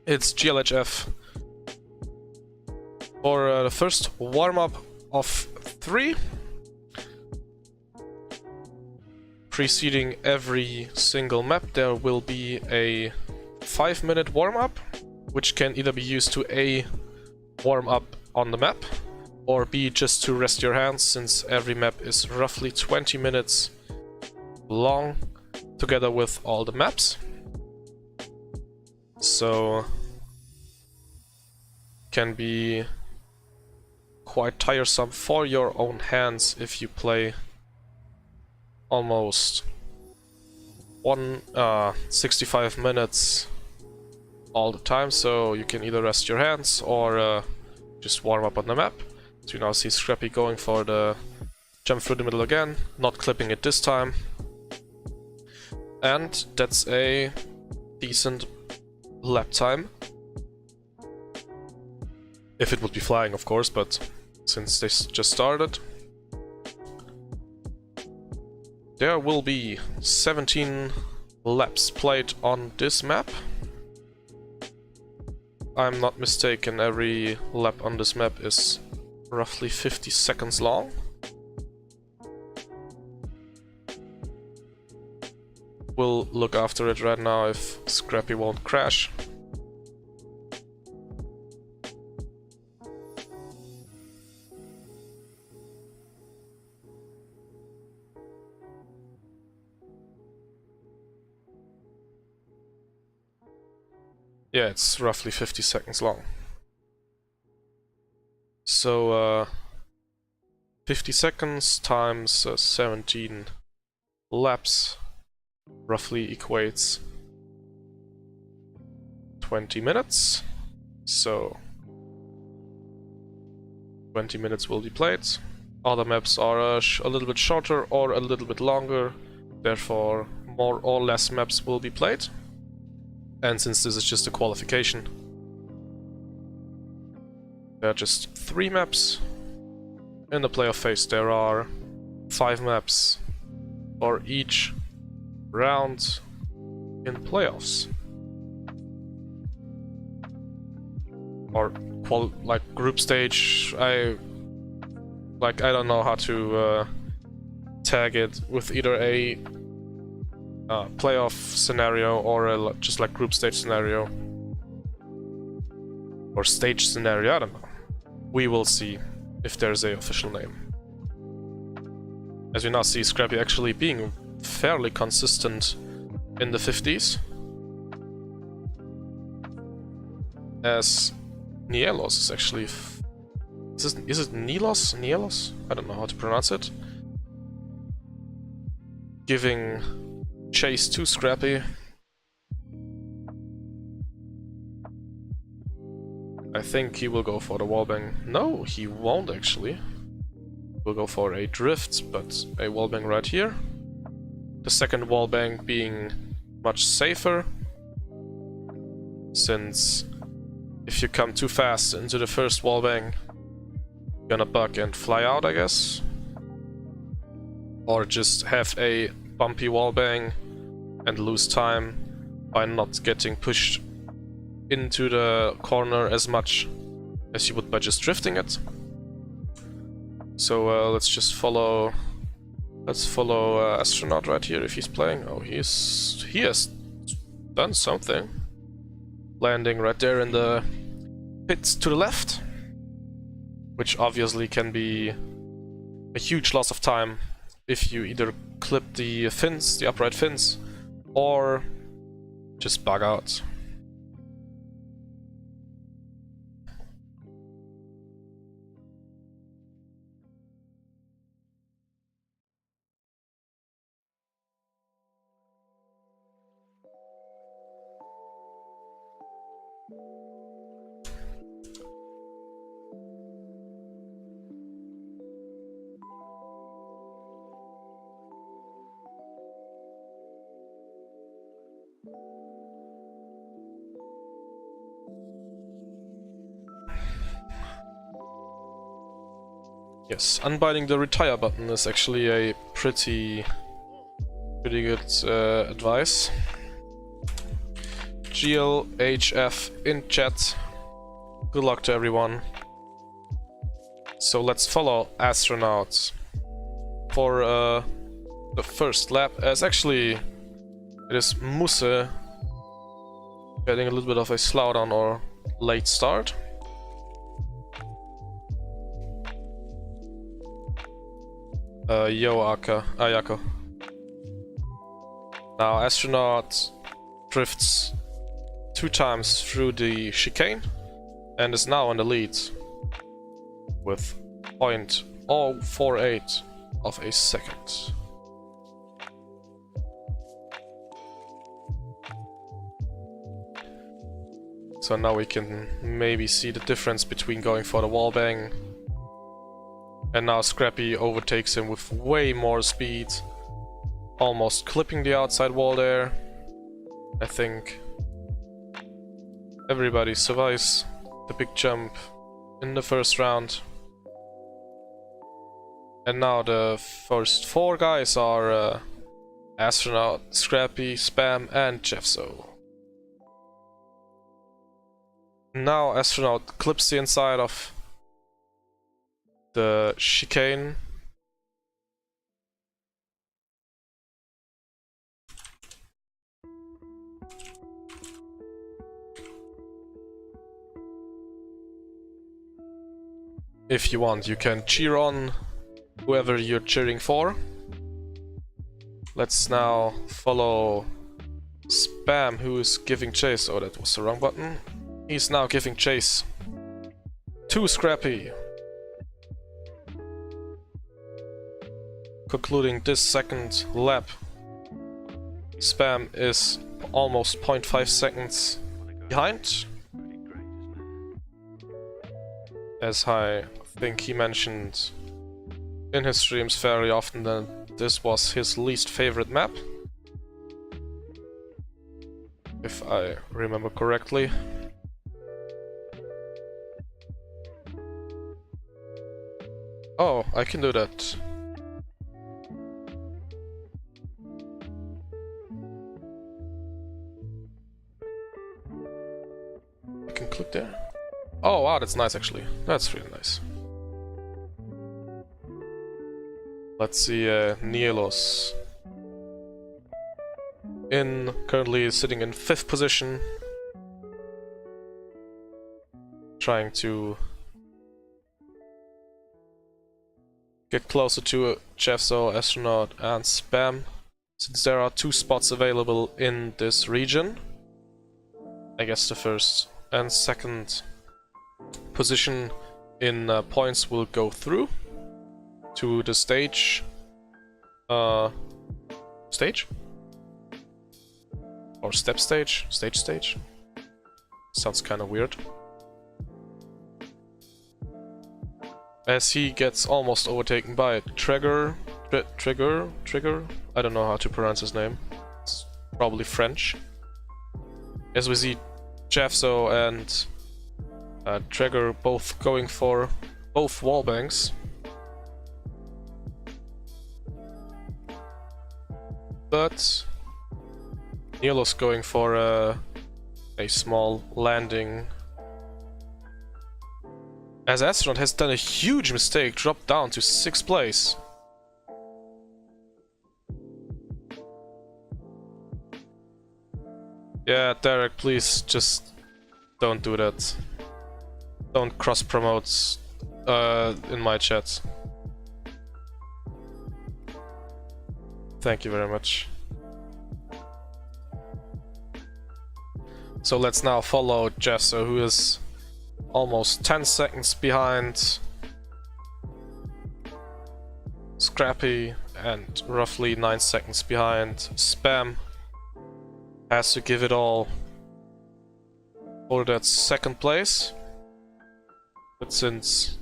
it's GLHF. For the first warm-up of 3, preceding every single map, there will be a 5-minute warm-up, which can either be used to A, warm up on the map, or B, just to rest your hands, since every map is roughly 20 minutes long, together with all the maps. So, can be quite tiresome for your own hands if you play almost 65 minutes all the time. So you can either rest your hands or just warm up on the map. So you now see Scrappy going for the jump through the middle again, not clipping it this time. And that's a decent lap time. If it would be flying, of course, but since this just started. There will be 17 laps played on this map. I'm not mistaken, every lap on this map is roughly 50 seconds long. We'll look after it right now if Scrappy won't crash. Yeah, it's roughly 50 seconds long. So 50 seconds times 17 laps roughly equates 20 minutes. So 20 minutes will be played. Other maps are a little bit shorter or a little bit longer, therefore more or less maps will be played. And since this is just a qualification, there are just 3 maps. In the playoff phase there are 5 maps for each round in playoffs. Or like group stage, I don't know how to tag it with either a playoff scenario or just like group stage scenario or stage scenario, I don't know. We will see if there's a official name. As we now see Scrappy actually being fairly consistent in the 50s, as Nielos is actually is it Nielos? Nielos? I don't know how to pronounce it. Giving chase to Scrappy. I think he will go for the wallbang. No, he won't actually. We'll go for a drift, but a wallbang right here. The second wallbang being much safer, since if you come too fast into the first wallbang, you're gonna bug and fly out, I guess. Or just have a bumpy wallbang and lose time by not getting pushed into the corner as much as you would by just drifting it. So let's just follow. Let's follow Astronaut right here if he's playing. Oh, he has done something. Landing right there in the pits to the left, which obviously can be a huge loss of time if you either clip the fins, the upright fins, or just bug out. Yes, unbinding the retire button is actually a pretty good advice. GLHF in chat. Good luck to everyone. So let's follow astronauts for the first lap, as actually it is Musse getting a little bit of a slowdown or late start. Ayako. Now astronaut drifts 2 times through the chicane and is now in the lead with 0.048 of a second. So now we can maybe see the difference between going for the wall bang, and now Scrappy overtakes him with way more speed, almost clipping the outside wall there. I think everybody survives the big jump in the first round. And now the first 4 guys are Astronaut, Scrappy, Spam and Jeffso. Now Astronaut clips the inside of the chicane. If you want, you can cheer on whoever you're cheering for. Let's now follow Spam, who is giving chase. Oh, that was the wrong button. He's now giving chase to Scrappy. Concluding this second lap, Spam is almost 0.5 seconds behind. As I think he mentioned in his streams very often that this was his least favorite map, if I remember correctly. Oh, I can do that. I can click there. Oh wow, that's nice actually. That's really nice. Let's see Nielos. Currently sitting in 5th position. Trying to get closer to Jeffso, Astronaut and Spam, since there are 2 spots available in this region. I guess the first and second position in points will go through to the stage. Stage? Or step stage? Stage? Sounds kind of weird. As he gets almost overtaken by Trigger. I don't know how to pronounce his name. It's probably French. As we see Jeffso and Trigger both going for both wall bangs. But Nielos going for a small landing. As Astronaut has done a huge mistake, dropped down to 6th place. Yeah, Derek, please just don't do that. Don't cross-promote in my chat. Thank you very much. So let's now follow Jeffso, who is almost 10 seconds behind Scrappy and roughly 9 seconds behind Spam. Has to give it all for that 2nd place. But since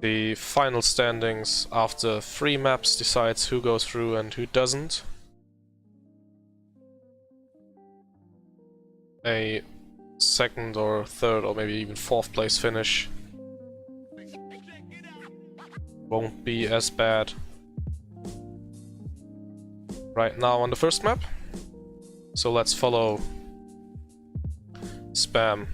the final standings after 3 maps decides who goes through and who doesn't, a 2nd or 3rd or maybe even 4th place finish won't be as bad. Right now on the first map. So let's follow Spam.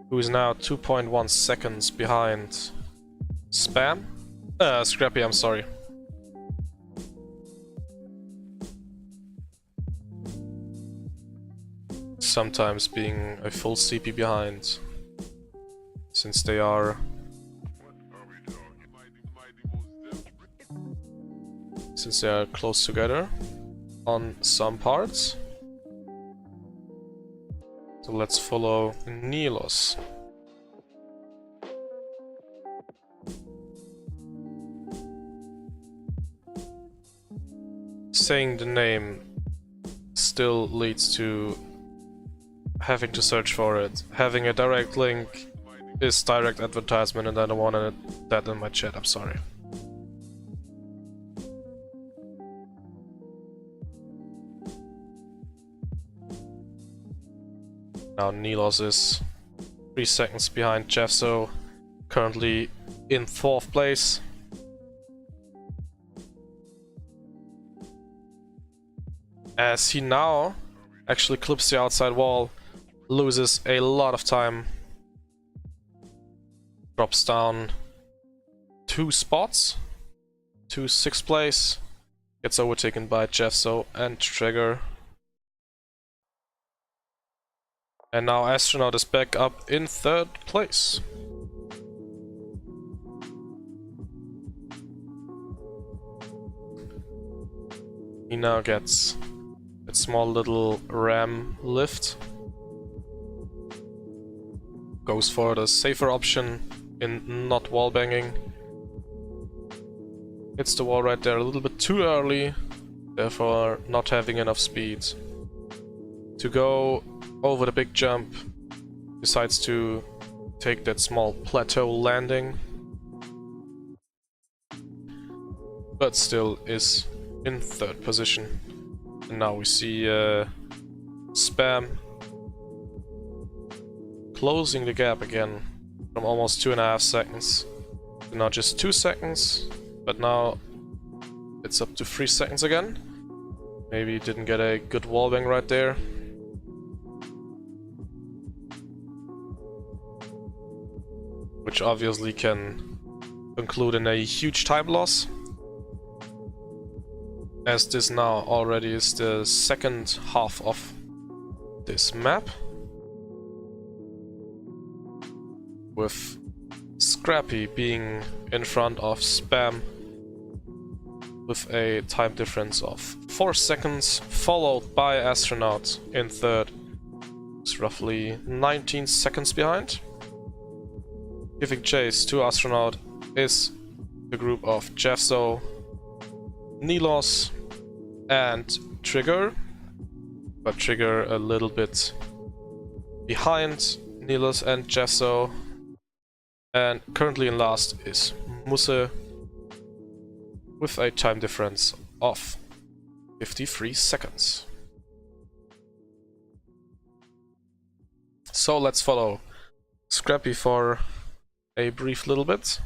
Who is now 2.1 seconds behind Spam? Scrappy, I'm sorry. Sometimes being a full CP behind, since they are close together on some parts. So let's follow Nilos. Saying the name still leads to having to search for it. Having a direct link is direct advertisement, and I don't want that in my chat, I'm sorry. Now Nilos is 3 seconds behind Jeff, so currently in 4th place. As he now actually clips the outside wall, loses a lot of time, drops down 2 spots to 6th place, gets overtaken by Jeffso and Trigger. And now Astronaut is back up in 3rd place. He now gets a small little ram lift. Goes for the safer option in not wall banging. Hits the wall right there a little bit too early, therefore not having enough speed to go over the big jump. Decides to take that small plateau landing, but still is in 3rd position. And now we see Spam closing the gap again from almost 2.5 seconds to now just 2 seconds, but now it's up to 3 seconds again. Maybe didn't get a good wallbang right there. Which obviously can conclude in a huge time loss, as this now already is the 2nd half of this map, with Scrappy being in front of Spam with a time difference of 4 seconds, followed by Astronaut in 3rd. It's roughly 19 seconds behind. Giving chase to Astronaut is the group of Jeffso, Nilos, and Trigger, but Trigger a little bit behind Nilos and Jeffso. And currently in last is Musse with a time difference of 53 seconds. So let's follow Scrappy for a brief little bit,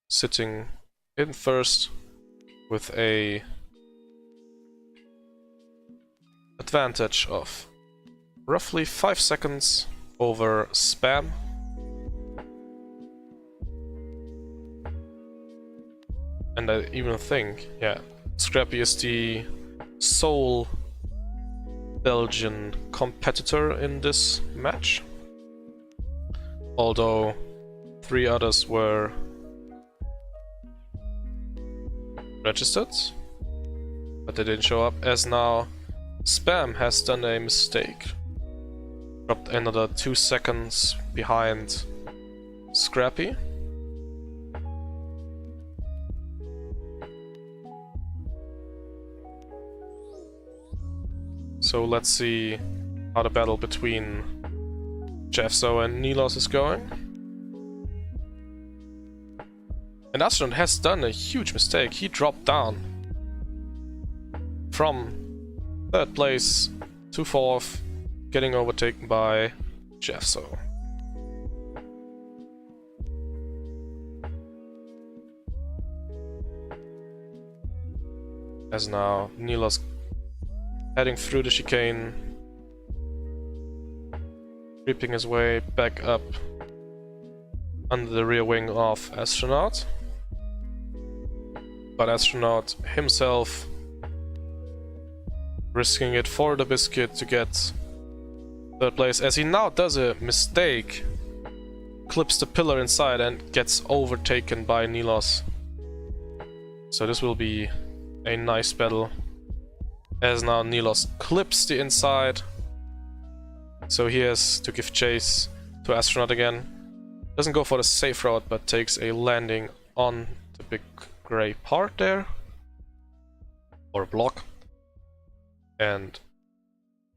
sitting in 1st with a advantage of roughly 5 seconds over Spam. And I even think, yeah, Scrappy is the sole Belgian competitor in this match, although 3 others were registered, but they didn't show up, as now Spam has done a mistake. Dropped another 2 seconds behind Scrappy. So let's see how the battle between Jeffso and Nilos is going. And Astronaut has done a huge mistake. He dropped down from 3rd place to 4th, getting overtaken by Jeffso. As now Nilos heading through the chicane, creeping his way back up under the rear wing of Astronaut. But Astronaut himself risking it for the biscuit to get third place, as he now does a mistake, clips the pillar inside and gets overtaken by Nilos. So this will be a nice battle, as now Nilos clips the inside, so he has to give chase to Astronaut again. Doesn't go for the safe route, but takes a landing on the big gray part there, or block, and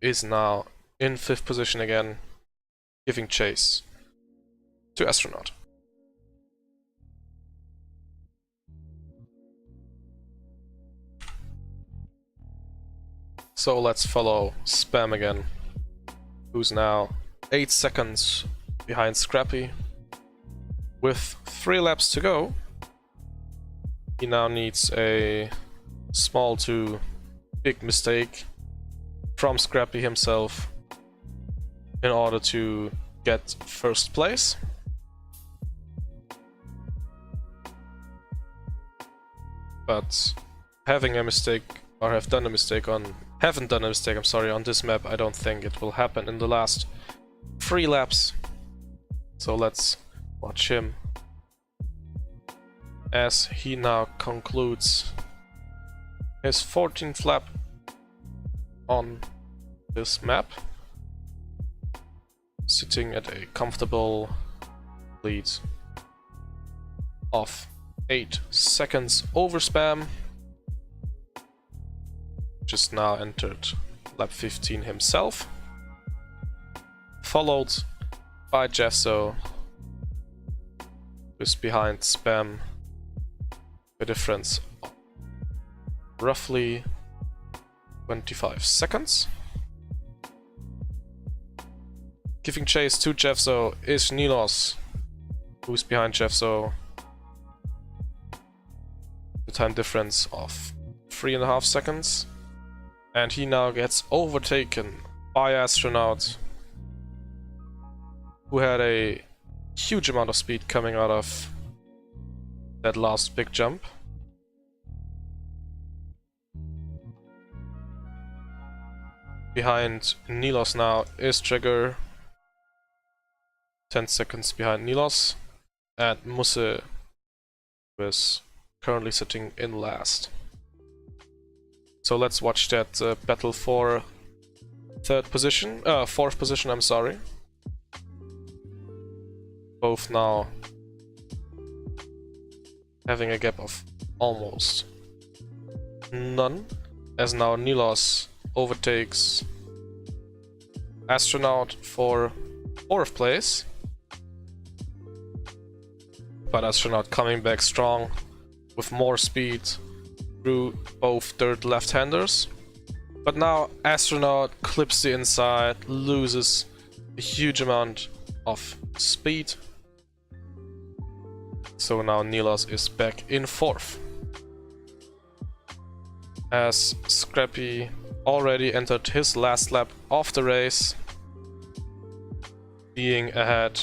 is now in 5th position again, giving chase to Astronaut. So let's follow Spam again, who's now 8 seconds behind Scrappy. With 3 laps to go, he now needs a small to big mistake from Scrappy himself in order to get first place. But having a mistake, or haven't done a mistake on this map, I don't think it will happen in the last 3 laps. So let's watch him as he now concludes his 14th lap on this map, sitting at a comfortable lead of 8 seconds over Spam. Just now entered lap 15 himself, followed by Jeffso, who's behind Spam, a difference of roughly 25 seconds. Giving chase to Jeffso is Nilos, who's behind Jeffso, the time difference of 3.5 seconds. And he now gets overtaken by Astronaut, who had a huge amount of speed coming out of that last big jump. Behind Nilos now is Trigger, 10 seconds behind Nilos, and Musse is currently sitting in last. So let's watch that battle for 4th position, I'm sorry. Both now having a gap of almost none, as now Nilos overtakes Astronaut for 4th place. But Astronaut coming back strong with more speed through both third left-handers. But now Astronaut clips the inside, loses a huge amount of speed. So now Nilos is back in 4th. As Scrappy already entered his last lap of the race, being ahead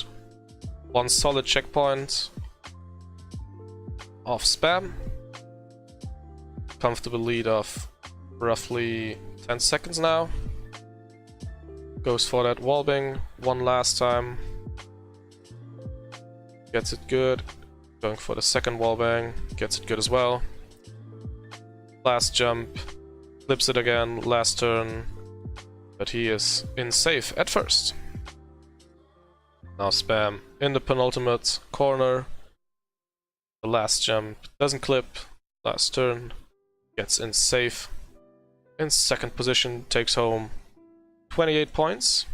1 solid checkpoint of Spam. Comfortable lead of roughly 10 seconds now. Goes for that wallbang one last time. Gets it good. Going for the second wallbang. Gets it good as well. Last jump. Flips it again. Last turn. But he is in safe at first. Now Spam in the penultimate corner. The last jump doesn't clip. Last turn. Gets in safe. In 2nd position, takes home 28 points.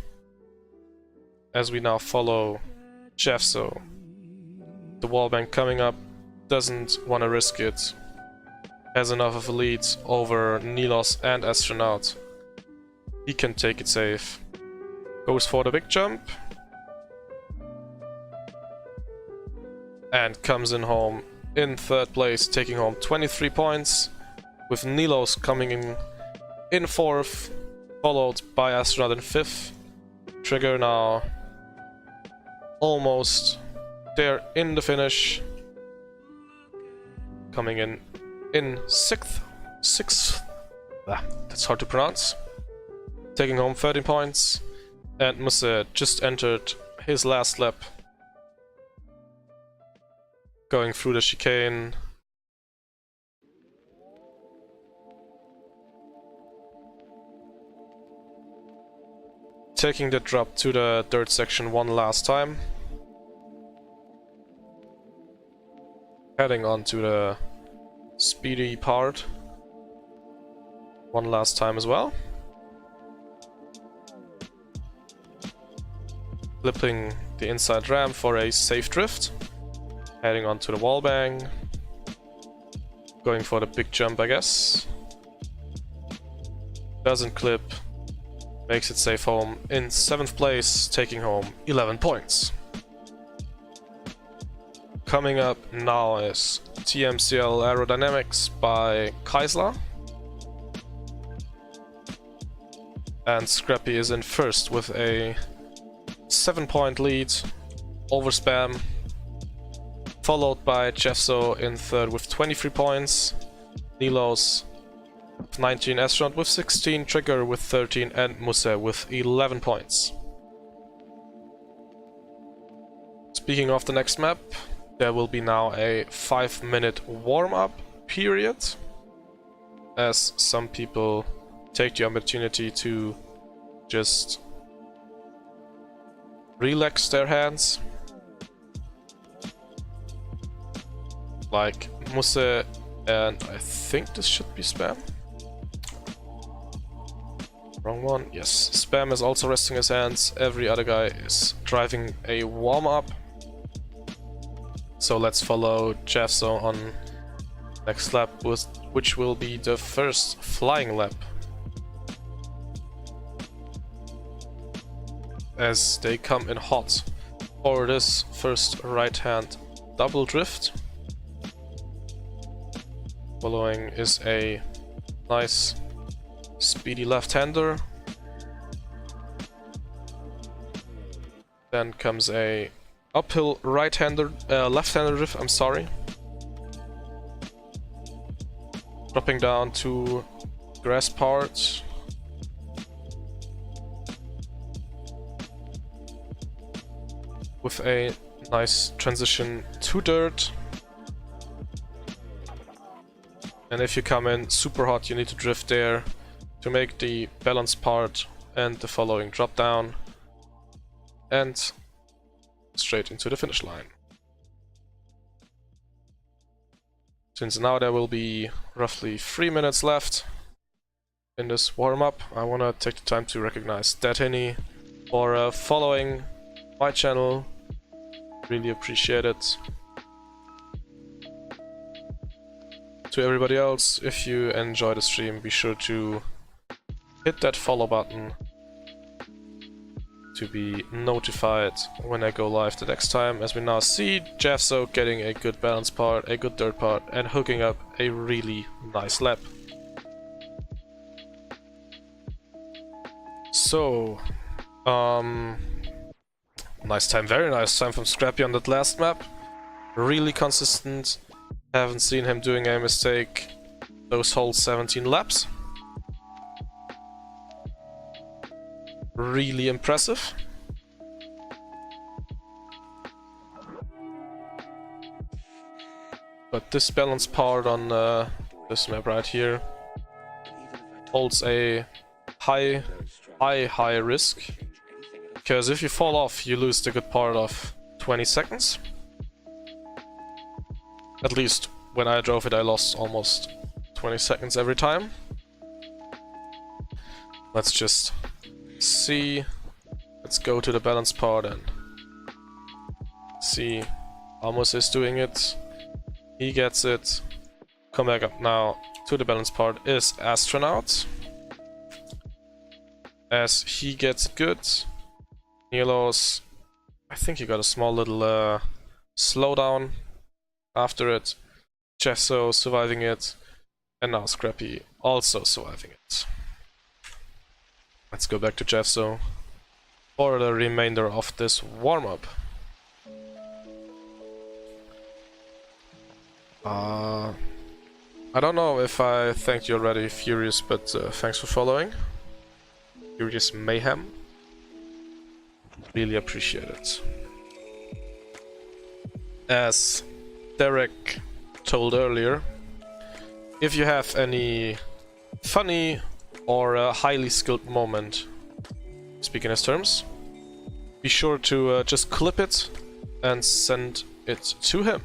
As we now follow Jeffso. The wallbang coming up, doesn't want to risk it. Has enough of a lead over Nilos and Astronaut. He can take it safe. Goes for the big jump. and comes in home in third place, taking home 23 points, with Nilos coming in fourth, followed by Astronaut in fifth. Trigger now almost there in the finish, coming in sixth. That's hard to pronounce. Taking home 13 points, and Musse just entered his last lap, going through the chicane. Taking the drop to the dirt section one last time. Heading on to the speedy part one last time as well. Flipping the inside ramp for a safe drift. Heading on to the wall bang. Going for the big jump, I guess. Doesn't clip. Makes it safe home in 7th place, taking home 11 points. Coming up now is TMCL Aerodynamics by Kaisler. And Scrappy is in first with a 7-point lead over Spam. Followed by Jeffso in third with 23 points. Nilos 19, Astronaut with 16, Trigger with 13, and Musse with 11 points. Speaking of the next map, there will be now a 5-minute warm-up period, as some people take the opportunity to just relax their hands. Like Musse, and I think this should be Spam. Wrong one. Yes, Spam is also resting his hands. Every other guy is driving a warm-up. So let's follow Jeffso on next lap, which will be the first flying lap, as they come in hot for this first right-hand double drift. Following is a nice speedy left-hander. Then comes a uphill right-hander, left-hander drift, I'm sorry. Dropping down to grass part. With a nice transition to dirt. And if you come in super hot, you need to drift there to make the balance part and the following drop down. And straight into the finish line. Since now there will be roughly 3 minutes left in this warm-up, I want to take the time to recognize Datini for following my channel. Really appreciate it. To everybody else, if you enjoy the stream, be sure to hit that follow button to be notified when I go live the next time, as we now see Jeffso getting a good balance part, a good dirt part, and hooking up a really nice lap. So, nice time, very nice time from Scrappy on that last map. Really consistent. Haven't seen him doing a mistake those whole 17 laps. Really impressive. But this balance part on this map right here holds a high risk, because if you fall off, you lose the good part of 20 seconds. At least when I drove it, I lost almost 20 seconds every time. Let's just see. Let's go to the balance part and see how Musse is doing it. He gets it. Come back up now to the balance part is Astronaut, as he gets it good. Nielos, I think he got a small little slowdown after it, Gesso surviving it, and now Scrappy also surviving it. Let's go back to Gesso for the remainder of this warm-up. I don't know if I thanked you already, Furious, but thanks for following. Furious Mayhem. Really appreciate it. As Derek told earlier, if you have any funny or highly skilled moment, speaking as terms, be sure to just clip it and send it to him.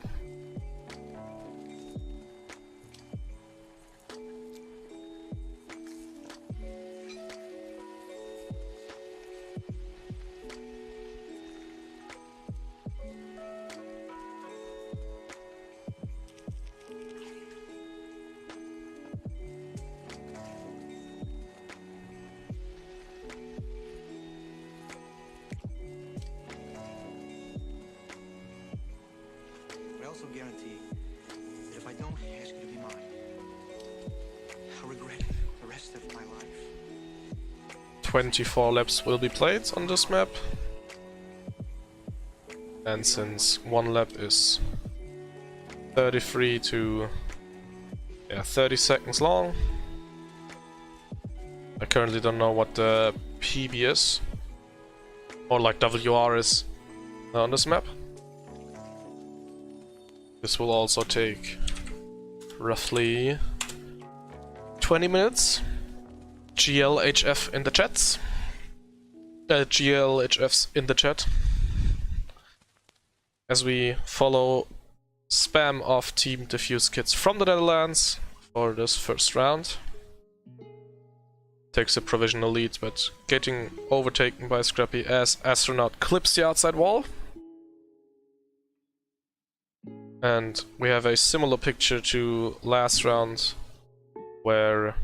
Guarantee that if I don't ask you to be mine, I'll regret it the rest of my life. 24 laps will be played on this map, and since one lap is 33 to 30 seconds long, I currently don't know what the PB is, or like WR is on this map. This will also take roughly 20 minutes. GLHF in the chats. GLHFs in the chat. As we follow spam of Team Defuse kits from the Netherlands for this first round. Takes a provisional lead, but getting overtaken by Scrappy as Astronaut clips the outside wall. And we have a similar picture to last round, where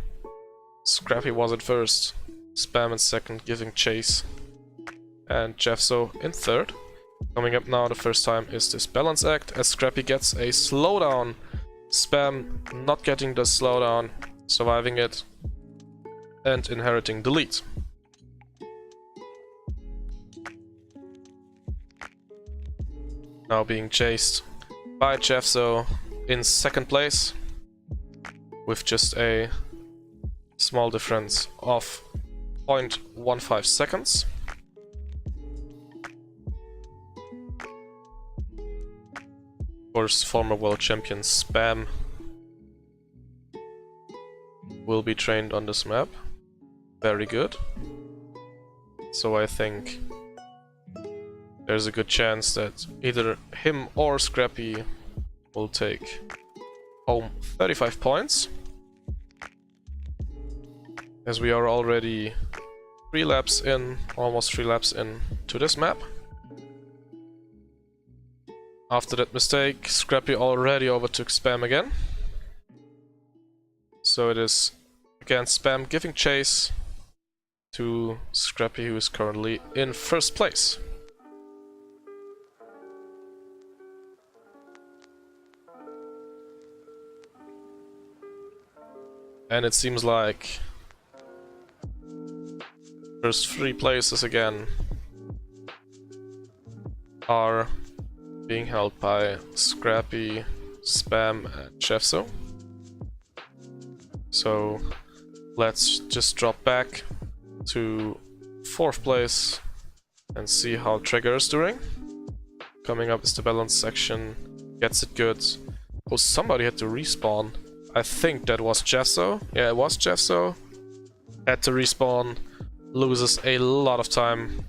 Scrappy was at first, Spam in second, giving chase, and Gesso in third. Coming up now, the first time, is this balance act, as Scrappy gets a slowdown, Spam not getting the slowdown, surviving it, and inheriting the lead. Now being chased by Gesso in second place, with just a small difference of 0.15 seconds. Of course, former world champion Spam will be trained on this map. Very good. So I think there's a good chance that either him or Scrappy will take home 35 points. As we are already 3 laps in, almost 3 laps in to this map. After that mistake, Scrappy already overtook Spam again. So it is again Spam giving chase to Scrappy, who is currently in first place. And it seems like first 3 places again are being held by Scrappy, Spam, and Gesso. So let's just drop back to 4th place and see how Trigger is doing. Coming up is the balance section. Gets it good. Oh, somebody had to respawn. I think that was Gesso. Yeah, it was Gesso. Had to respawn. Loses a lot of time.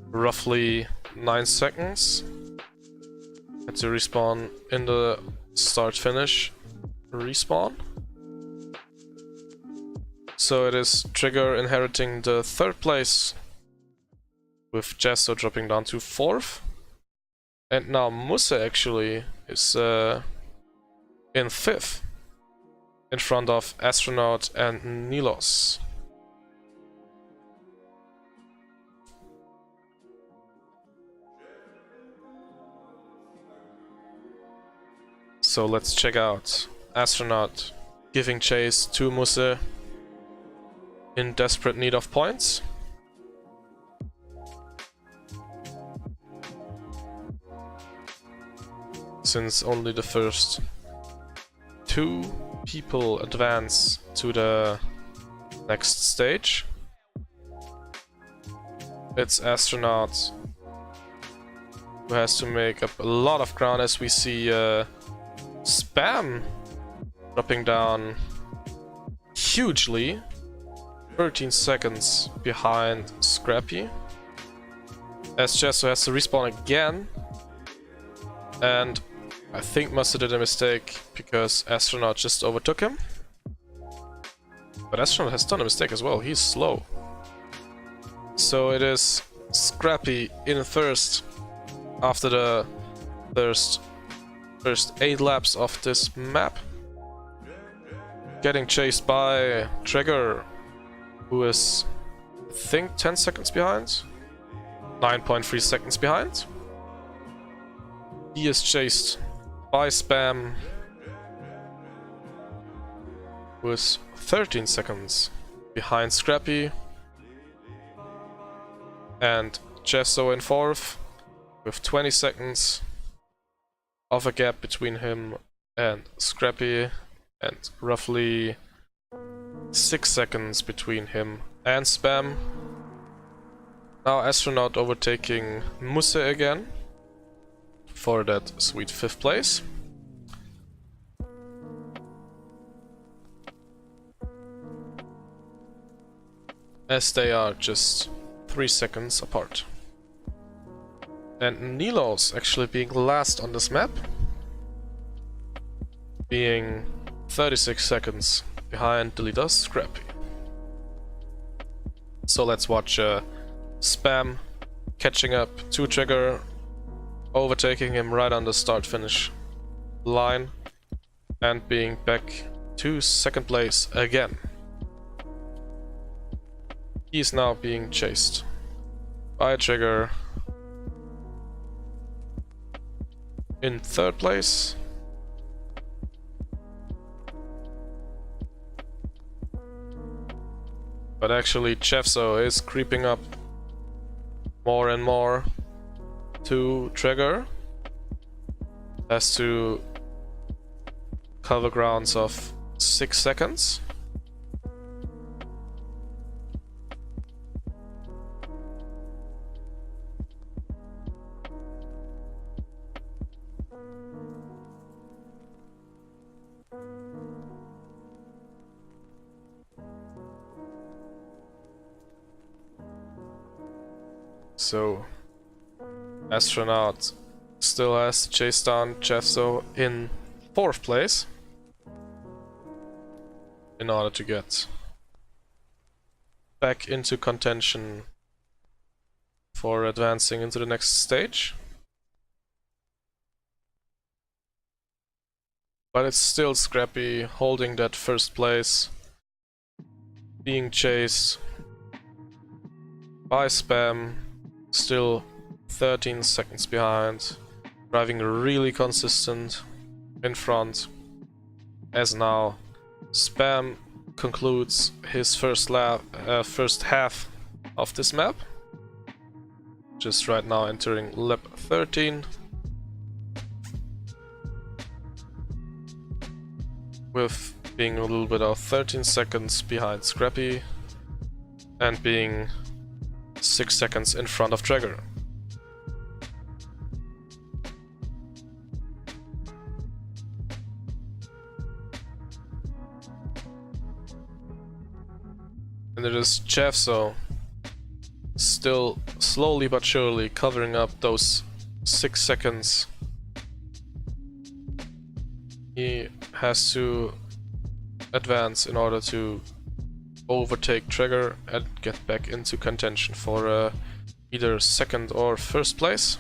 Roughly 9 seconds. Had to respawn in the start-finish respawn. So it is Trigger inheriting the 3rd place, with Gesso dropping down to 4th. And now Musse actually is in 5th, in front of Astronaut and Nilos. So let's check out Astronaut giving chase to Musse in desperate need of points. Since only the first 2 people advance to the next stage, it's Astronaut who has to make up a lot of ground, as we see Spam dropping down hugely, 13 seconds behind Scrappy, as Chesso has to respawn again, and I think Musse did a mistake because Astronaut just overtook him. But Astronaut has done a mistake as well, he's slow. So it is Scrappy in first after the first 8 laps of this map. Getting chased by Trigger, who is, I think, 10 seconds behind? 9.3 seconds behind. He is chased by Spam, who is 13 seconds behind Scrappy. And Chesso in 4th, with 20 seconds of a gap between him and Scrappy, and roughly 6 seconds between him and Spam. Now Astronaut overtaking Musse again for that sweet 5th place. As they are just 3 seconds apart. And Nilos actually being last on this map, being 36 seconds behind the leader Scrappy. So let's watch Spam catching up to Trigger, overtaking him right on the start-finish line, and being back to 2nd place again. He is now being chased by Trigger in 3rd place. But actually Chesso is creeping up more and more to Trigger. Has to cover grounds of 6 seconds. So Astronaut still has to chase down Chesso in 4th place in order to get back into contention for advancing into the next stage. But it's still Scrappy holding that 1st place, being chased by Spam, still 13 seconds behind, driving really consistent in front, as now Spam concludes his first half of this map, just right now entering lap 13, with being a little bit of 13 seconds behind Scrappy and being 6 seconds in front of Trigger. And it is Chesso still slowly but surely covering up those 6 seconds. He has to advance in order to overtake Trigger and get back into contention for either 2nd or 1st place.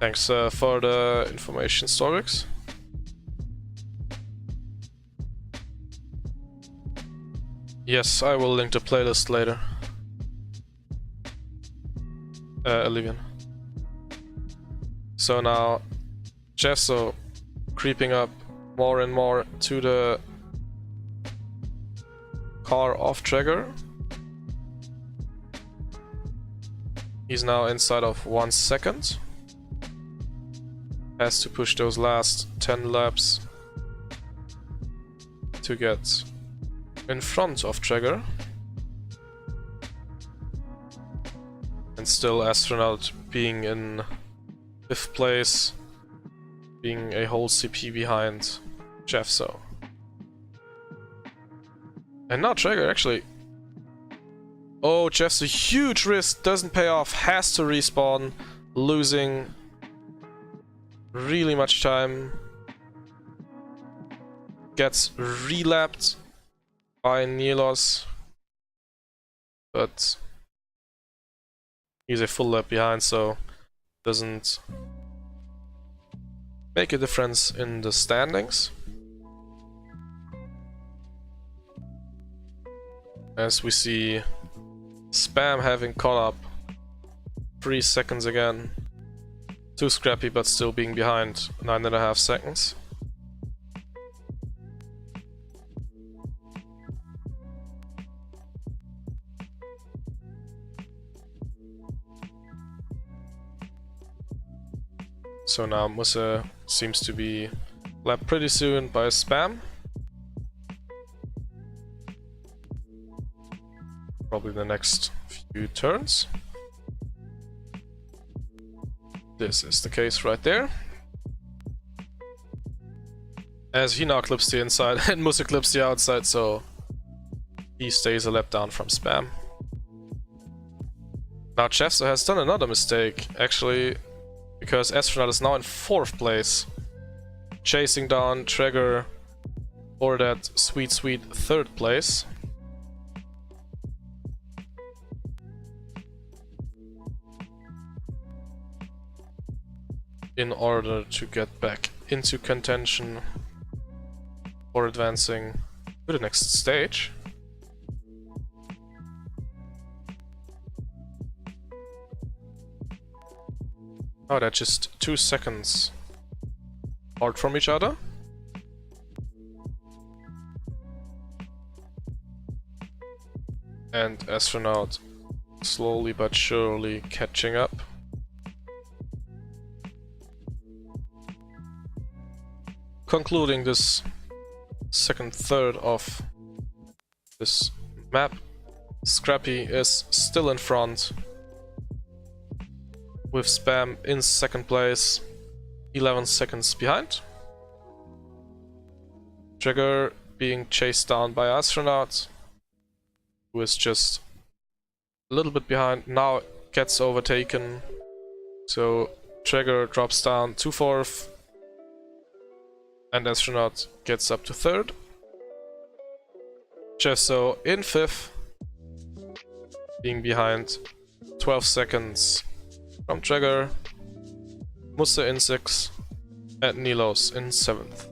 Thanks for the information, Storix. Yes, I will link the playlist later. Olivian. So now Jeffso creeping up more and more to the car of Traeger. He's now inside of 1 second. Has to push those last 10 laps to get in front of Traeger. And still Astronaut being in 5th place, being a whole CP behind Jeffso. And now Traeger actually... Oh, Jeff's a huge risk, doesn't pay off, has to respawn, losing really much time. Gets relapped by Nielos, but he's a full lap behind, so doesn't make a difference in the standings. As we see Spam having caught up 3 seconds again. Too scrappy, but still being behind 9.5 seconds. So now Musa seems to be lapped pretty soon by Spam. Probably the next few turns. This is the case right there. As he now clips the inside and Musa clips the outside, so he stays a lap down from Spam. Now Chefso has done another mistake, actually, because Astronaut is now in 4th place, chasing down Traeger for that sweet 3rd place. In order to get back into contention for advancing to the next stage. Oh, they're just 2 seconds apart from each other. And Astronaut slowly but surely catching up. Concluding this second third of this map, Scrappy is still in front, with Spam in 2nd place, 11 seconds behind. Traeger being chased down by Astronaut, who is just a little bit behind, now gets overtaken, so Traeger drops down to 4th. And Astronaut gets up to 3rd. Jeffso in 5th, being behind 12 seconds from Traeger. Musa in 6th, and Nilos in 7th.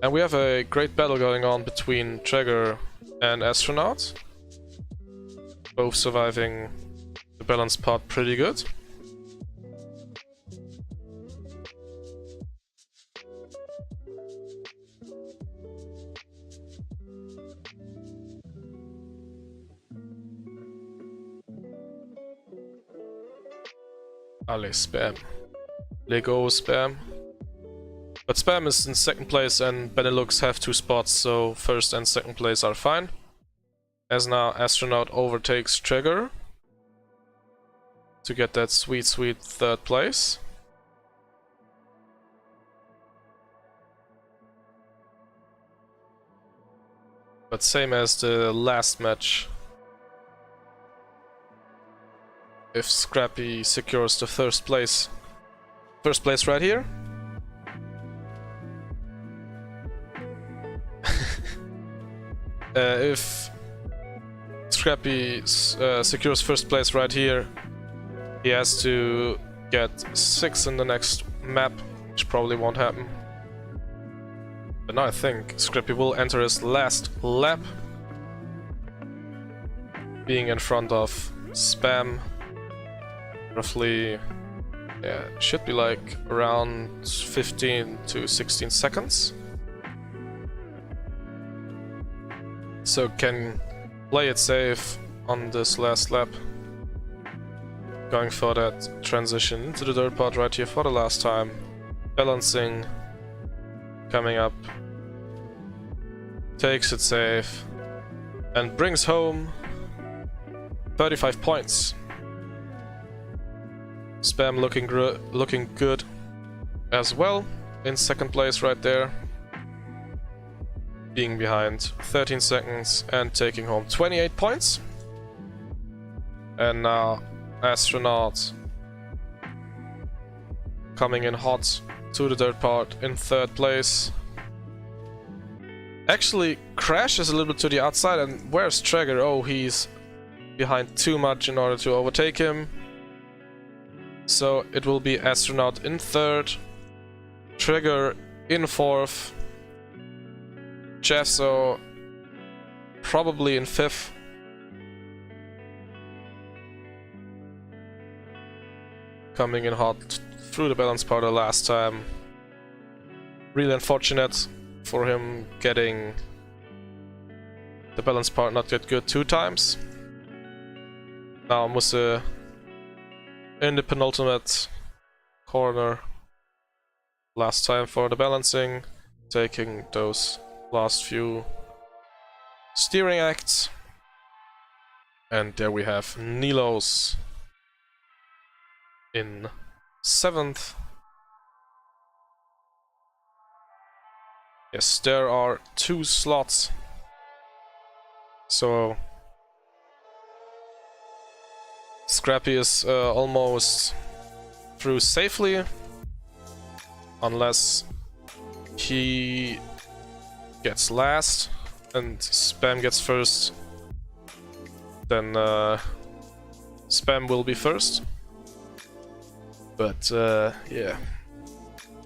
And we have a great battle going on between Traeger and Astronaut, both surviving the balance part pretty good. Allez, Spam. Lego Spam. But Spam is in 2nd place and Benelux have 2 spots, so 1st and 2nd place are fine. As now Astronaut overtakes Traeger to get that sweet 3rd place. But same as the last match, if Scrappy secures the 1st place right here. If Scrappy secures 1st place right here, he has to get 6 in the next map, which probably won't happen. But now I think Scrappy will enter his last lap, being in front of Spam, roughly Yeah, should be like around 15 to 16 seconds. So can play it safe on this last lap. Going for that transition into the dirt part right here for the last time. Balancing. Coming up. Takes it safe. And brings home 35 points. Spam looking good as well. In second place right there. Being behind 13 seconds and taking home 28 points. And now Astronaut coming in hot to the dirt part in third place. Actually crashes a little bit to the outside, and where's Traeger? Oh, he's behind too much in order to overtake him. So it will be Astronaut in third, Traeger in fourth, Jeffso probably in fifth. Coming in hot through the balance powder last time. Really unfortunate for him getting the balance part not get good 2 times. Now Musse in the penultimate corner. Last time for the balancing, taking those last few steering acts. And there we have Nilos in 7th. Yes, there are 2 slots. So Scrappy is almost through safely, unless he gets last and Spam gets first. Then Spam will be first. But yeah,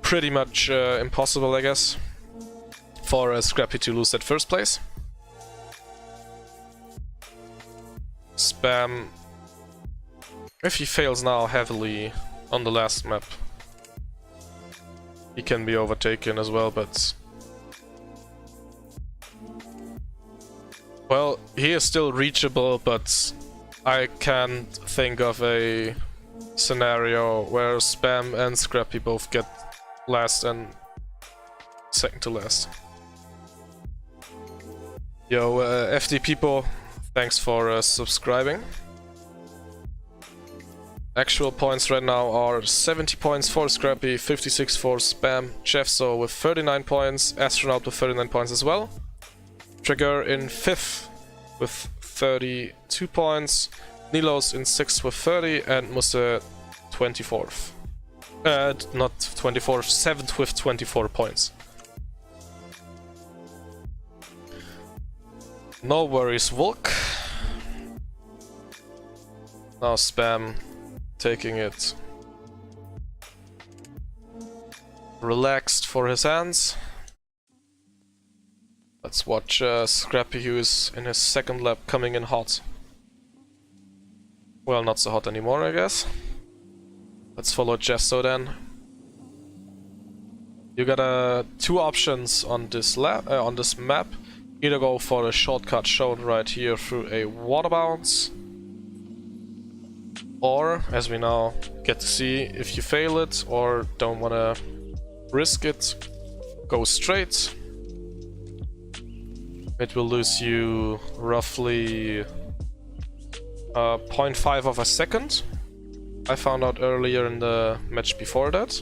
pretty much impossible, I guess, for Scrappy to lose that first place. Spam, if he fails now heavily on the last map, he can be overtaken as well, but well, he is still reachable, but I can't think of a scenario where Spam and Scrappy both get last and second to last. Yo, FD people, thanks for subscribing. Actual points right now are 70 points for Scrappy, 56 for Spam, Jeffso with 39 points, Astronaut with 39 points as well, Trigger in 5th with 32 points, Nilos in 6th with 30, and Musse 24th. Not 24th, 7th with 24 points. No worries, Volk. Now Spam taking it relaxed for his hands. Let's watch Scrappy, who is in his second lap, coming in hot. Well, not so hot anymore, I guess. Let's follow Jesto then. You got 2 options on this on this map. Either go for the shortcut shown right here through a water bounce, or, as we now get to see, if you fail it or don't want to risk it, go straight. It will lose you roughly 0.5 of a second. I found out earlier in the match before that.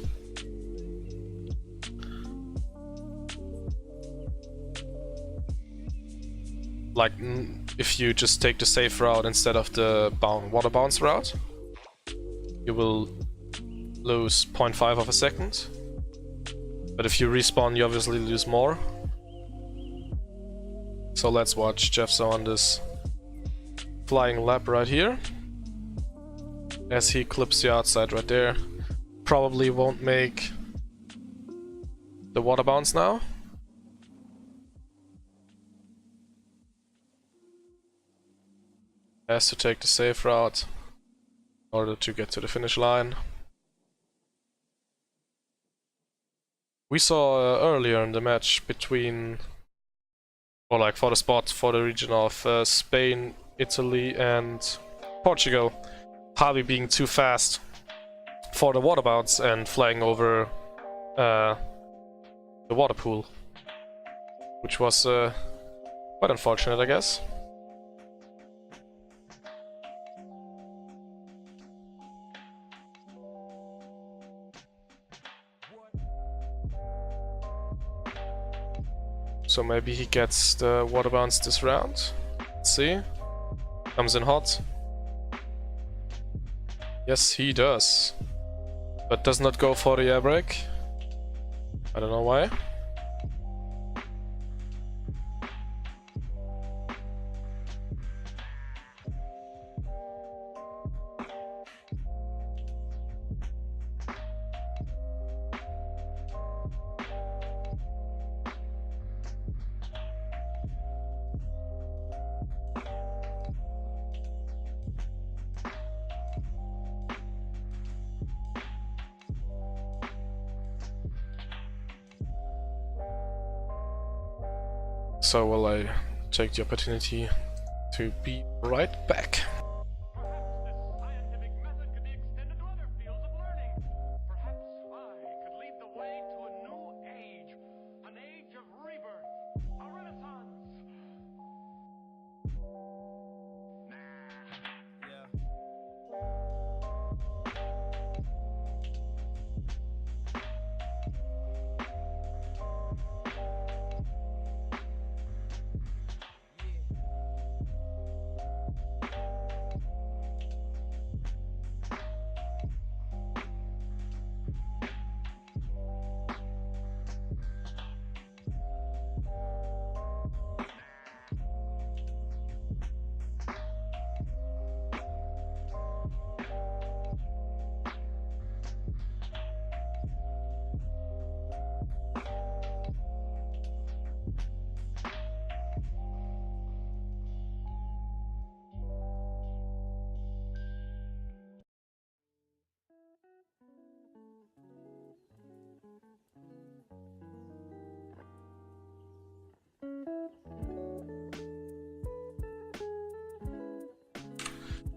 Like, if you just take the safe route instead of the water bounce route, you will lose 0.5 of a second. But if you respawn, you obviously lose more. So let's watch Jeffso on this flying lap right here, as he clips the outside right there. Probably won't make the water bounce now. Has to take the safe route in order to get to the finish line. We saw earlier in the match between, or like for the spot for the region of Spain, Italy and Portugal, Harvey being too fast for the water bounce and flying over the water pool, which was quite unfortunate, I guess. So maybe he gets the water bounce this round. Let's see. Comes in hot. Yes, he does. But does not go for the air brake. I don't know why. So will I take the opportunity to be right back.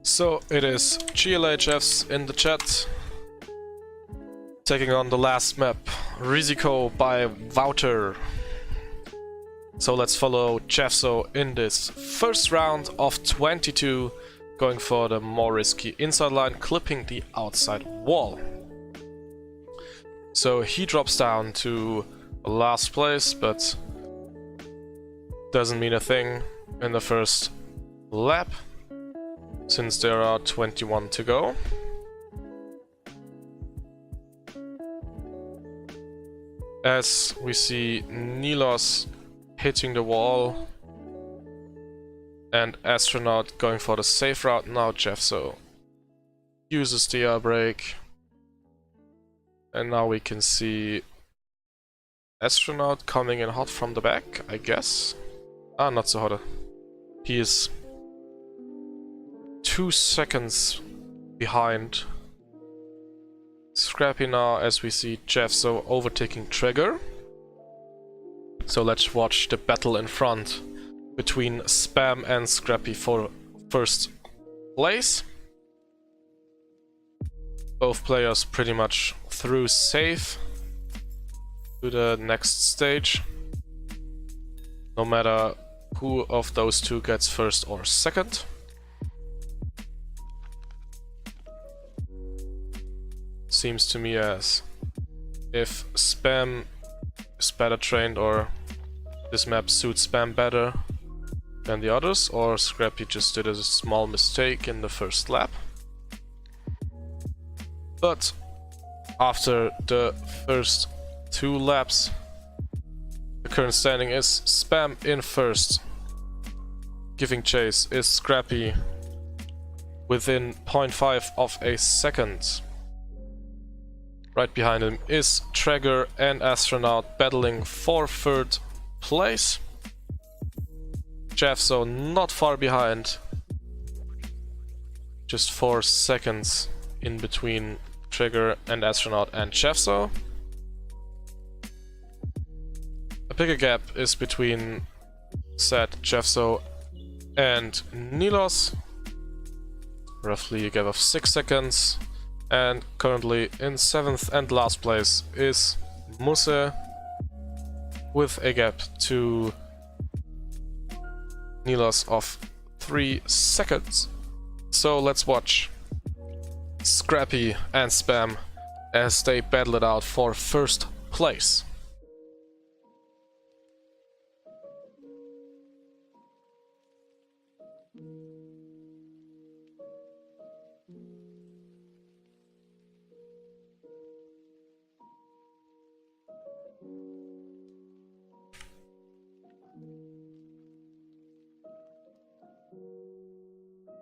So it is GLHFs in the chat, taking on the last map, Risiko by Wouter. So let's follow Jeffso in this first round of 22, going for the more risky inside line, clipping the outside wall. So he drops down to last place, but doesn't mean a thing in the first lap, since there are 21 to go. As we see Nilos hitting the wall and Astronaut going for the safe route now. Jeffso uses the air brake, and now we can see Astronaut coming in hot from the back, I guess. Ah, not so hot. He is 2 seconds behind Scrappy now, as we see Jeffso overtaking Trigger. So let's watch the battle in front between Spam and Scrappy for first place. Both players pretty much through safe to the next stage, no matter who of those two gets first or second. Seems to me as if Spam is better trained, or this map suits Spam better than the others, or Scrappy just did a small mistake in the first lap. But after the first 2 laps, the current standing is Spam in first. Giving chase is Scrappy within 0.5 of a second. Right behind him is Trigger and Astronaut battling for third place. Jeffso not far behind, just 4 seconds in between Trigger and Astronaut and Jeffso. bigger gap is between said Jeffso and Nilos, roughly a gap of 6 seconds, and currently in 7th and last place is Musse with a gap to Nilos of 3 seconds. So let's watch Scrappy and Spam as they battle it out for first place.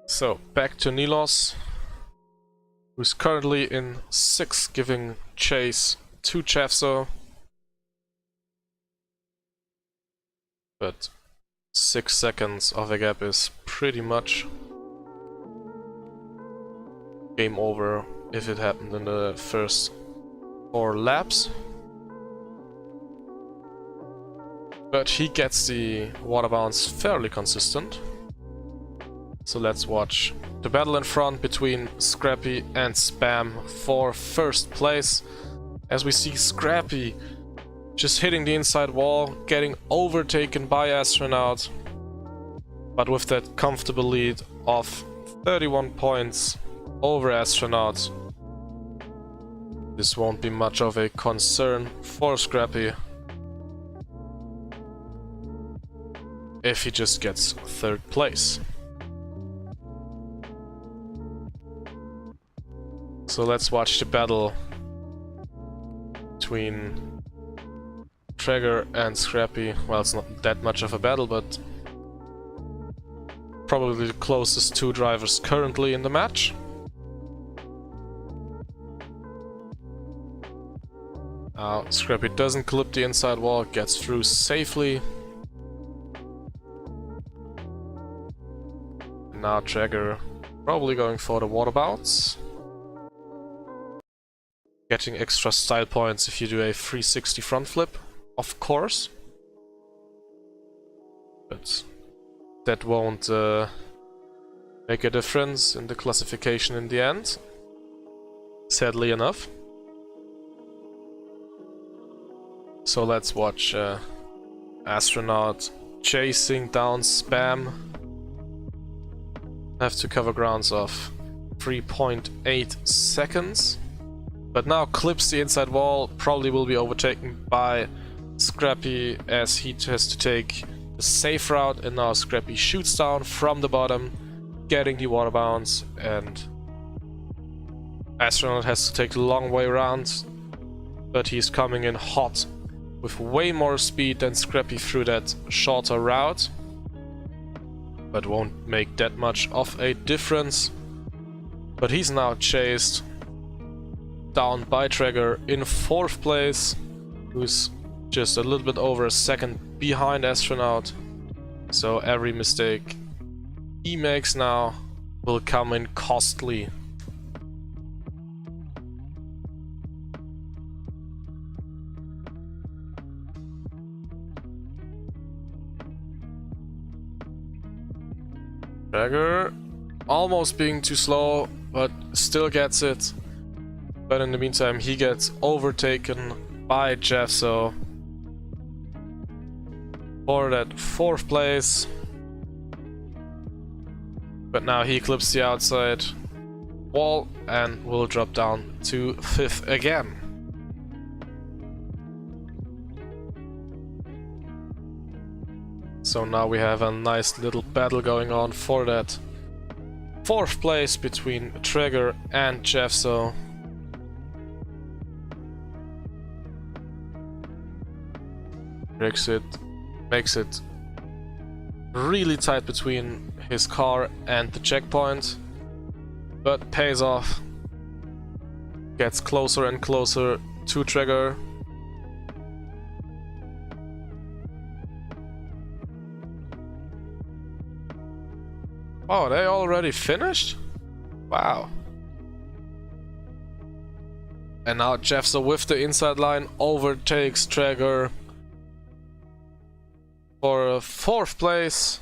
So back to Nilos, who's currently in 6th, giving chase to Jeffso. But 6 seconds of a gap is pretty much game over if it happened in the first 4 laps. But he gets the water bounce fairly consistent. So let's watch the battle in front between Scrappy and Spam for first place, as we see Scrappy just hitting the inside wall, getting overtaken by Astronaut, but with that comfortable lead of 31 points over Astronaut, this won't be much of a concern for Scrappy if he just gets 3rd place. So let's watch the battle between Traeger and Scrappy. Well, it's not that much of a battle, but probably the closest 2 drivers currently in the match. Now Scrappy doesn't clip the inside wall, gets through safely. Now Traeger probably going for the water bounce. Getting extra style points if you do a 360 front flip, of course. But that won't make a difference in the classification in the end, sadly enough. So let's watch Astronaut chasing down Spam. Have to cover grounds of 3.8 seconds. But now clips the inside wall, probably will be overtaken by Scrappy as he has to take the safe route, and now Scrappy shoots down from the bottom, getting the water bounce, and Astronaut has to take the long way around, but he's coming in hot with way more speed than Scrappy through that shorter route, but won't make that much of a difference. But he's now chased down by Traeger in 4th place, who's just a little bit over a second behind Astronaut. So every mistake he makes now will come in costly. Traeger almost being too slow, but still gets it. But in the meantime, he gets overtaken by Jeffso for that 4th place. But now he clips the outside wall and will drop down to 5th again. So now we have a nice little battle going on for that 4th place between Traeger and Jeffso. Makes it really tight between his car and the checkpoint, but pays off. Gets closer and closer to Traeger. Oh, they already finished? Wow. And now Jeffso with the inside line overtakes Traeger. for 4th place.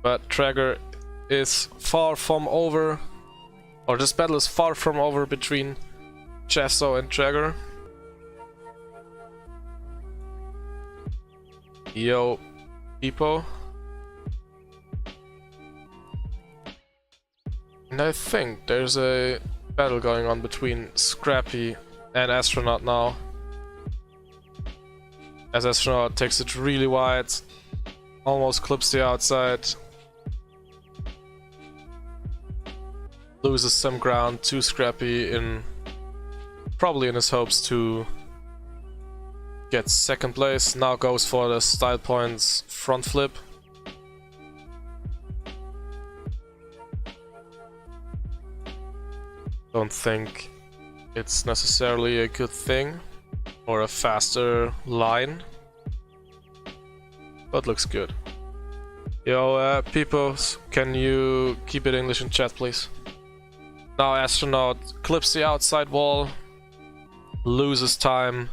But Traeger is far from over, or this battle is far from over between Chesso and Traeger. Yo, people. And I think there's a battle going on between Scrappy and Astronaut now. As Astronaut takes it really wide, almost clips the outside. Loses some ground to Scrappy probably in his hopes to get 2nd place. Now goes for the style points front flip. Don't think it's necessarily a good thing or a faster line, but looks good. Yo, people, can you keep it English in chat, please? Now Astronaut clips the outside wall, loses time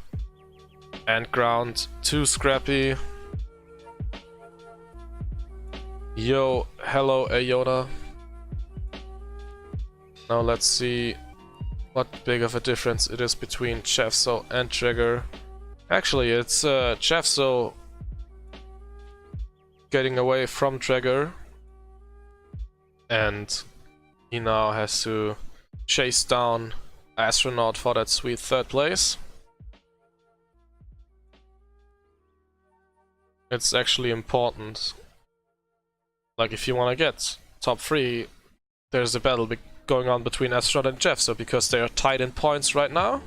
and ground to Scrappy. Yo, hello Ayona. Now let's see what big of a difference it is between Chesso and Traeger. Actually, it's Chesso getting away from Traeger, and he now has to chase down Astronaut for that sweet 3rd place. It's actually important. Like, if you want to get top 3, there's a battle going on between Astronaut and Chesso, because they are tied in points right now.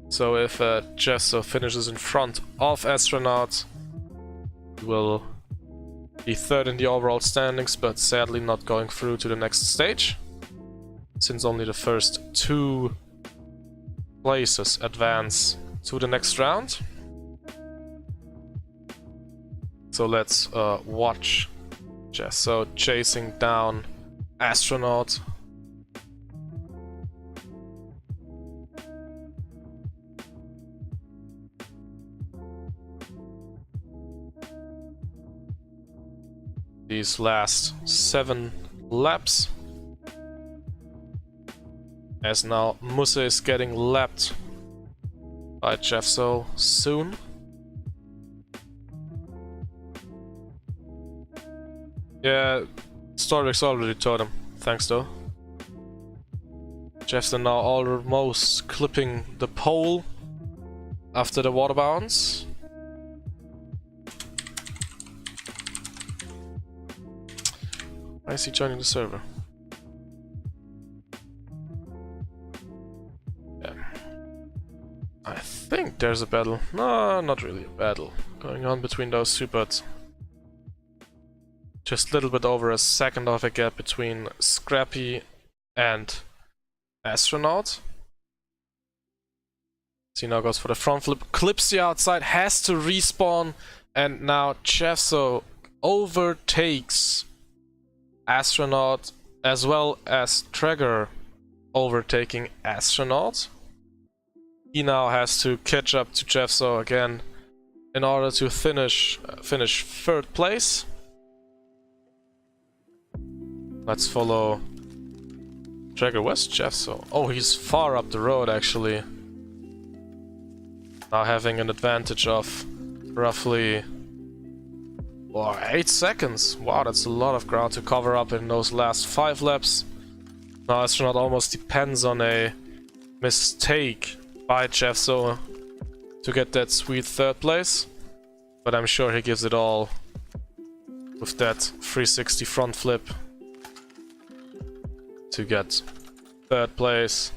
So if Chesso finishes in front of Astronaut, he will be 3rd in the overall standings, but sadly not going through to the next stage, since only the first 2 places advance to the next round. So let's watch Chesso chasing down Astronaut. These last 7 laps, as now Musse is getting lapped by Chesso soon. Yeah, Storvix already told him. Thanks though. Chesso now almost clipping the pole after the water bounce. Why is he joining the server? Yeah. I think there's a battle. No, not really a battle going on between those two, but just a little bit over a second of a gap between Scrappy and Astronaut. So he now goes for the front flip, clips the outside, has to respawn, and now Chesso overtakes Astronaut, as well as Traeger overtaking Astronaut. He now has to catch up to Chesso again in order to finish 3rd place. Let's follow Traeger. Where's Chesso? Oh, he's far up the road actually. Now having an advantage of roughly 8 seconds. Wow, that's a lot of ground to cover up in those last 5 laps. Now Astronaut almost depends on a mistake by Chesso to get that sweet 3rd place, but I'm sure he gives it all with that 360 front flip to get 3rd place.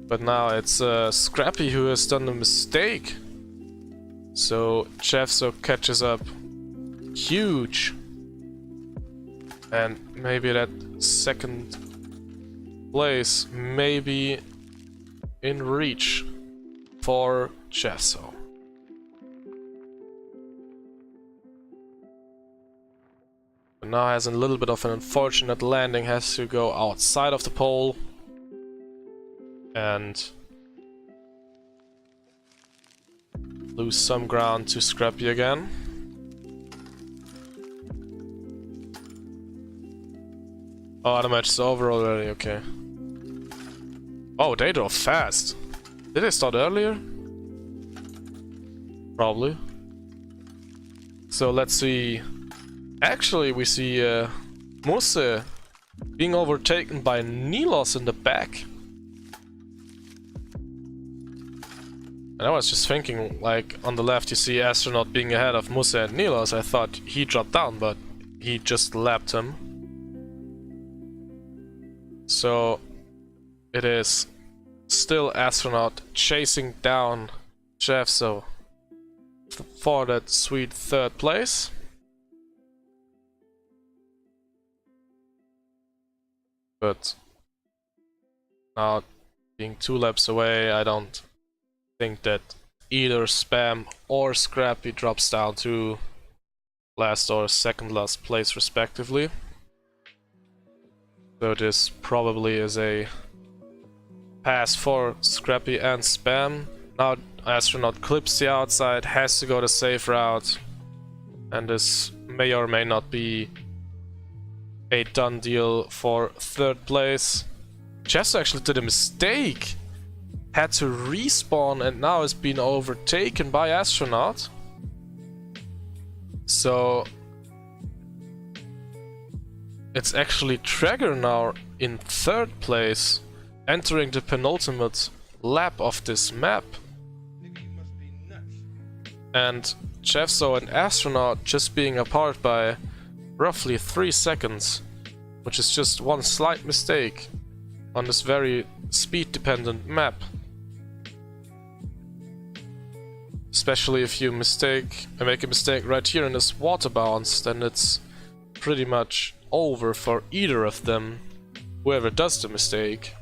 But now it's Scrappy who has done a mistake. So Chesso catches up huge. And maybe that 2nd place may be in reach for Chesso. But now has a little bit of an unfortunate landing, has to go outside of the pole. and lose some ground to Scrappy again. Oh, the match is over already, okay. Oh, they drove fast. Did they start earlier? Probably. So let's see. Actually, we see Muse being overtaken by Nilos in the back. And I was just thinking, like, on the left you see Astronaut being ahead of Muse and Nilos. I thought he dropped down, but he just lapped him. So it is still Astronaut chasing down Jeffso for that sweet third place. But now being 2 laps away, I don't think that either Spam or Scrappy drops down to last or second last place respectively. So this probably is a pass for Scrappy and Spam. Now Astronaut clips the outside, has to go the safe route, and this may or may not be a done deal for third place. Jeffso actually did a mistake, had to respawn, and now has been overtaken by Astronaut. So it's actually Traeger now in third place, entering the penultimate lap of this map. And Jeffso and Astronaut just being apart by roughly 3 seconds, which is just one slight mistake on this very speed-dependent map. Especially if you make a mistake right here in this water bounce, then it's pretty much over for either of them, whoever does the mistake.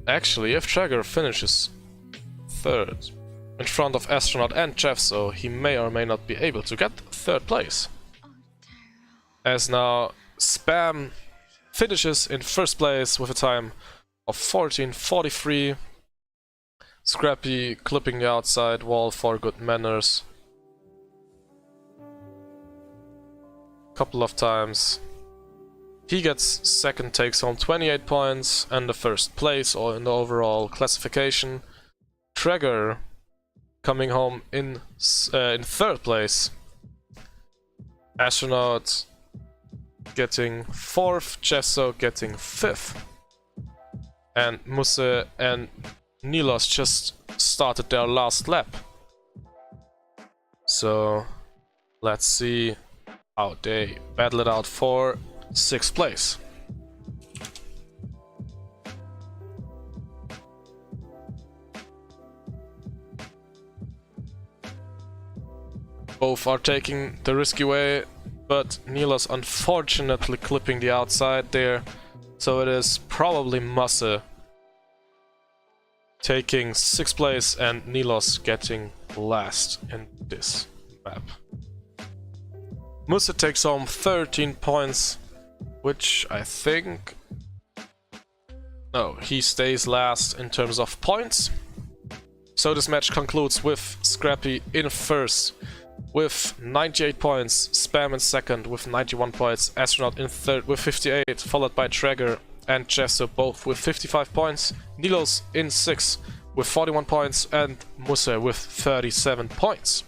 Actually, if Traeger finishes third in front of Astronaut and Jeffso, he may or may not be able to get third place. As now Spam finishes in first place with a time of 14:43. Scrappy clipping the outside wall for good manners couple of times. He gets second, takes home 28 points and the first place or in the overall classification. Traeger coming home in third place. Astronaut getting fourth, Jeffso getting fifth. And Muse and Nilos just started their last lap. So let's see how they battle it out for 6th place. Both are taking the risky way, but Nilos unfortunately clipping the outside there. So it is probably Muse taking 6th place and Nilos getting last in this map. Muse takes home 13 points, which I think... No, he stays last in terms of points. So this match concludes with Scrappy in first with 98 points, Spam in second with 91 points, Astronaut in third with 58, followed by Traeger and Jeffso both with 55 points, Nilos in sixth with 41 points, and Muse with 37 points.